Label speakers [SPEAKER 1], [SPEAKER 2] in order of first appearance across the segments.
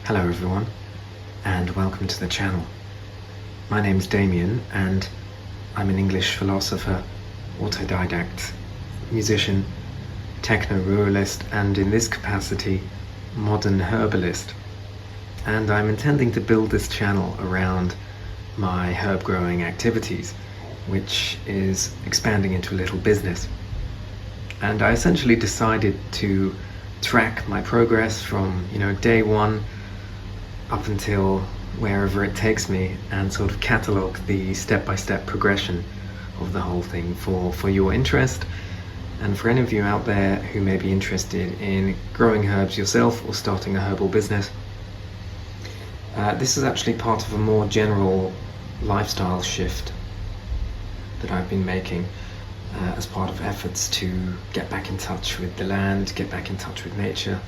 [SPEAKER 1] Hello everyone, and welcome to the channel. My name's Damien, and I'm an English philosopher, autodidact, musician, techno-ruralist, and in this capacity, modern herbalist. And I'm intending to build this channel around my herb growing activities, which is expanding into a little business. And I essentially decided to track my progress from, day one up until wherever it takes me, and sort of catalogue the step-by-step progression of the whole thing for your interest, and for any of you out there who may be interested in growing herbs yourself or starting a herbal business. This is actually part of a more general lifestyle shift that I've been making as part of efforts to get back in touch with the land, get back in touch with nature,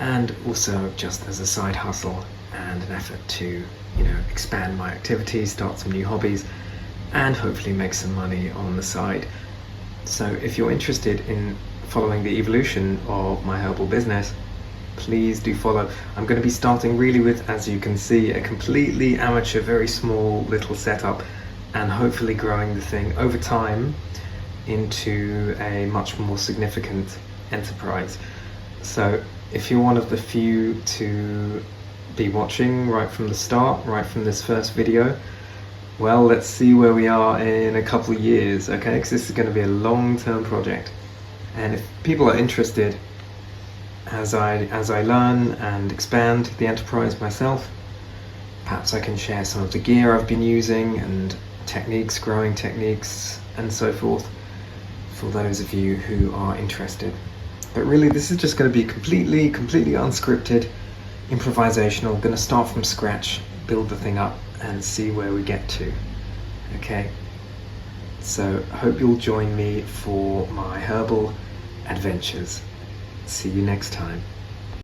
[SPEAKER 1] and also just as a side hustle and an effort to, expand my activities, start some new hobbies, and hopefully make some money on the side. So if you're interested in following the evolution of my herbal business, please do follow. I'm going to be starting really with, as you can see, a completely amateur, very small little setup, and hopefully growing the thing over time into a much more significant enterprise. So if you're one of the few to be watching right from the start, right from this first video, well, let's see where we are in a couple of years, okay? Because this is going to be a long-term project. And if people are interested, as I learn and expand the enterprise myself, perhaps I can share some of the gear I've been using and techniques, growing techniques, and so forth, for those of you who are interested. But really, this is just going to be completely unscripted, improvisational. I'm going to start from scratch, build the thing up, and see where we get to. Okay? So, I hope you'll join me for my herbal adventures. See you next time.